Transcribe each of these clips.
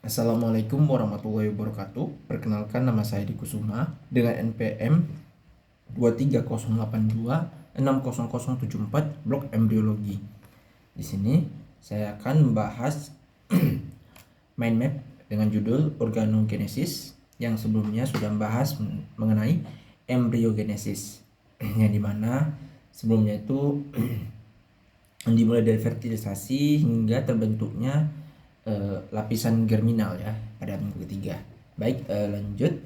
Assalamualaikum warahmatullahi wabarakatuh. Perkenalkan, nama saya Diki Kusuma dengan NPM 23082600074 Blok Embriologi. Di sini saya akan membahas mind map dengan judul Organogenesis yang sebelumnya sudah membahas mengenai embryogenesis yang dimana sebelumnya itu dimulai dari fertilisasi hingga terbentuknya lapisan germinal ya pada minggu ketiga. Baik, lanjut.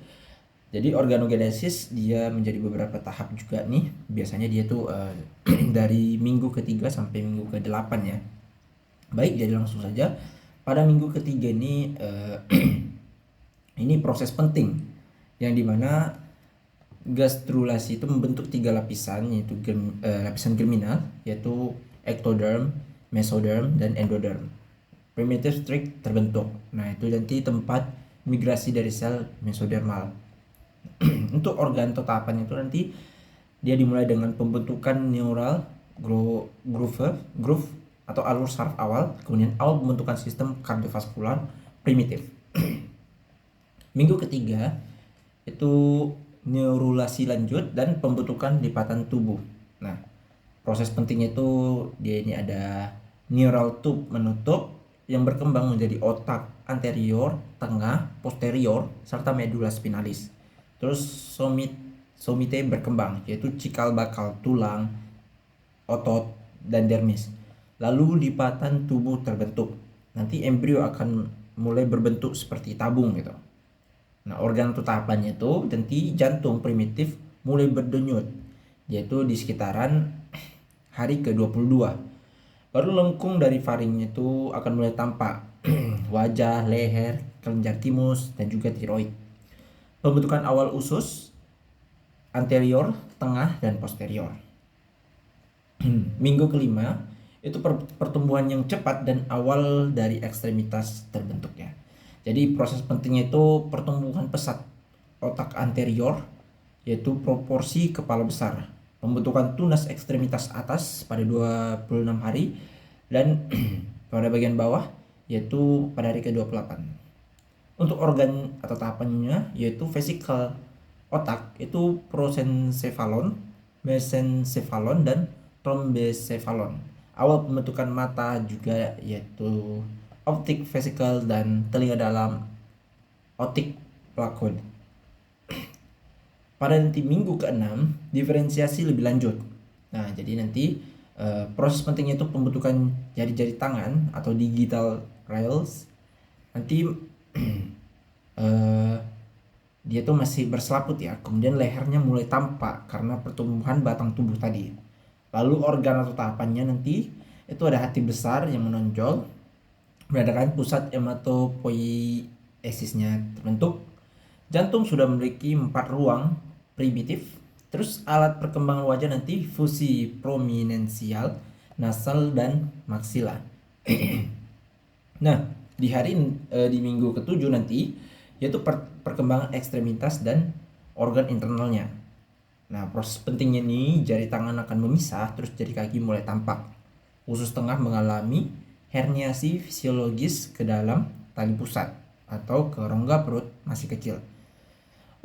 Jadi organogenesis dia menjadi beberapa tahap juga nih. Biasanya dia tuh dari minggu ketiga sampai minggu ke-8 ya. Baik, jadi langsung saja. Pada minggu ketiga ini ini proses penting yang dimana gastrulasi itu membentuk 3 lapisan, yaitu lapisan germinal, yaitu ectoderm, mesoderm, dan endoderm. Primitive strip terbentuk. Nah, itu nanti tempat migrasi dari sel mesodermal. Untuk organ atau tahapan itu nanti dia dimulai dengan pembentukan neural groove atau alur saraf awal, kemudian awal pembentukan sistem kardiovaskular primitif. Minggu ketiga itu neurulasi lanjut dan pembentukan lipatan tubuh. Nah, proses pentingnya itu dia ini ada neural tube menutup yang berkembang menjadi otak anterior, tengah, posterior, serta medula spinalis. Terus somite berkembang, yaitu cikal bakal tulang, otot, dan dermis. Lalu lipatan tubuh terbentuk. Nanti embrio akan mulai berbentuk seperti tabung gitu. Nah, organ atau tahapannya itu nanti jantung primitif mulai berdenyut, yaitu di sekitaran hari ke-22. Baru lengkung dari faringnya itu akan mulai tampak wajah, leher, kelenjar timus, dan juga tiroid. Pembentukan awal usus anterior, tengah, dan posterior. Minggu kelima itu pertumbuhan yang cepat dan awal dari ekstremitas terbentuknya. Jadi proses pentingnya itu pertumbuhan pesat otak anterior, yaitu proporsi kepala besar, pembentukan tunas ekstremitas atas pada 26 hari dan pada bagian bawah yaitu pada hari ke-28. Untuk organ atau tahapannya yaitu vesikel otak itu prosencephalon, mesencephalon, dan trombocephalon. Awal pembentukan mata juga yaitu optic vesicle dan telinga dalam optic placode. Pada nanti minggu ke-6 diferensiasi lebih lanjut. Nah, jadi nanti proses pentingnya itu pembentukan jari-jari tangan atau digital rails. Nanti dia tuh masih berselaput ya, kemudian lehernya mulai tampak karena pertumbuhan batang tubuh tadi. Lalu organ atau tahapannya nanti itu ada hati besar yang menonjol, menandakan pusat hematopoiesisnya terbentuk. Jantung sudah memiliki 4 ruang primitif. Terus alat perkembangan wajah nanti fusi prominensial, nasal, dan maksila. Nah, di minggu ke-7 nanti yaitu perkembangan ekstremitas dan organ internalnya. Nah, proses pentingnya ini jari tangan akan memisah, terus jari kaki mulai tampak. Usus tengah mengalami herniasi fisiologis ke dalam tali pusat atau ke rongga perut masih kecil.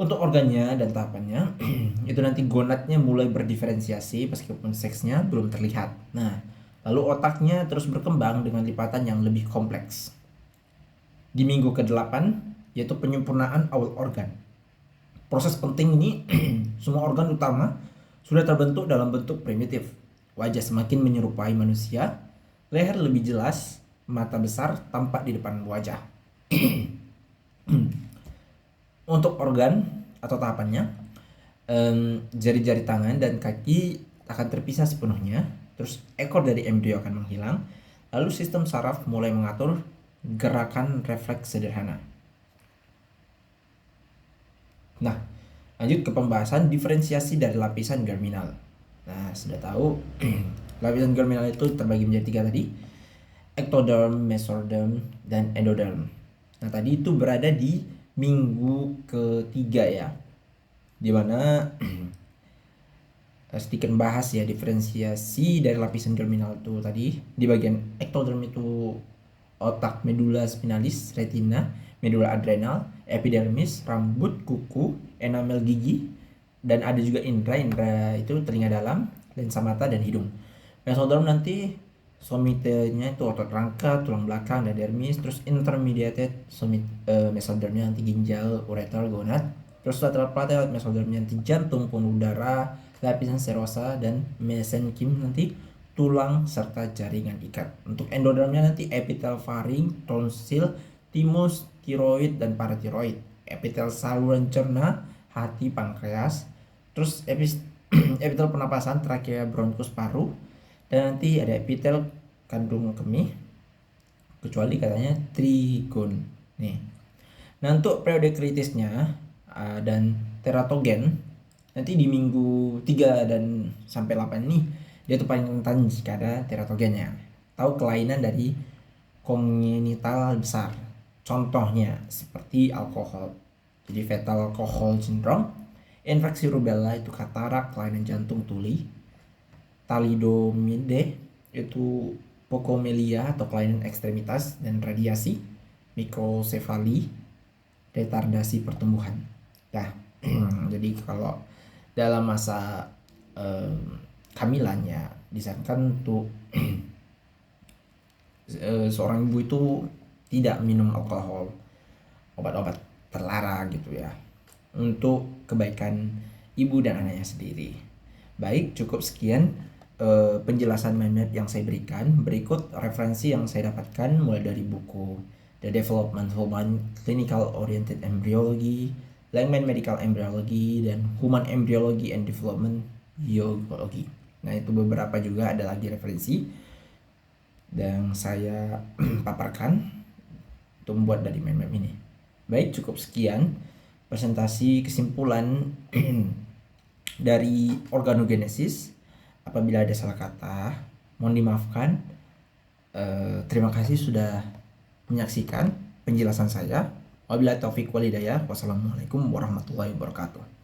Untuk organnya dan tahapannya itu nanti gonadnya mulai berdiferensiasi meskipun seksnya belum terlihat. Nah, lalu otaknya terus berkembang dengan lipatan yang lebih kompleks. Di minggu ke-8 yaitu penyempurnaan awal organ. Proses penting ini semua organ utama sudah terbentuk dalam bentuk primitif. Wajah semakin menyerupai manusia, leher lebih jelas, mata besar tampak di depan wajah. Untuk organ atau tahapannya, jari-jari tangan dan kaki akan terpisah sepenuhnya. Terus ekor dari embrio akan menghilang. Lalu sistem saraf mulai mengatur gerakan refleks sederhana. Nah, lanjut ke pembahasan diferensiasi dari lapisan germinal. Nah, sudah tahu lapisan germinal itu terbagi menjadi 3 tadi: ectoderm, mesoderm, dan endoderm. Nah, tadi itu berada di minggu ketiga ya, dimana sedikit bahas ya diferensiasi dari lapisan germinal itu tadi. Di bagian ectoderm itu otak, medula spinalis, retina, medula adrenal, epidermis, rambut, kuku, enamel gigi, dan ada juga indra itu telinga dalam, lensa mata, dan hidung. Mesoderm nanti somitenya itu otot rangka, tulang belakang, dan dermis. Terus intermediate mesodermnya nanti ginjal, ureter, gonad. Terus lateral plate mesodermnya nanti jantung, pembuluh darah, lapisan serosa, dan mesenkim nanti tulang serta jaringan ikat. Untuk endodermnya nanti epitel faring, tonsil, timus, tiroid, dan paratiroid. Epitel saluran cerna, hati, pankreas. Terus epitel pernapasan, trakea, bronkus, paru. Dan nanti ada epitel kandung kemih, kecuali katanya trigon nih. Nah, untuk periode kritisnya dan teratogen nanti di minggu 3 dan sampai 8 ini dia tuh paling rentan jika ada teratogennya. Tahu kelainan dari kongenital besar. Contohnya seperti alkohol. Jadi fetal alcohol syndrome, infeksi rubella itu katarak, kelainan jantung tuli, thalidomide itu pokomelia atau kelainan ekstremitas dan radiasi, mikrosefali, retardasi pertumbuhan. Nah, jadi kalau dalam masa kehamilan ya disarankan untuk seorang ibu itu tidak minum alkohol, obat-obat terlarang gitu ya, untuk kebaikan ibu dan anaknya sendiri. Baik, cukup sekian penjelasan mind map yang saya berikan. Berikut referensi yang saya dapatkan mulai dari buku The Development Human Clinical Oriented Embryology, Langman Medical Embryology, dan Human Embryology and Development Biology. Nah, itu beberapa juga ada lagi referensi yang saya paparkan untuk membuat dari mind map ini. Baik, cukup sekian presentasi kesimpulan dari organogenesis. Apabila ada salah kata, mohon dimaafkan. Terima kasih sudah menyaksikan penjelasan saya. Wabillahi taufiq wal hidayah. Wassalamualaikum warahmatullahi wabarakatuh.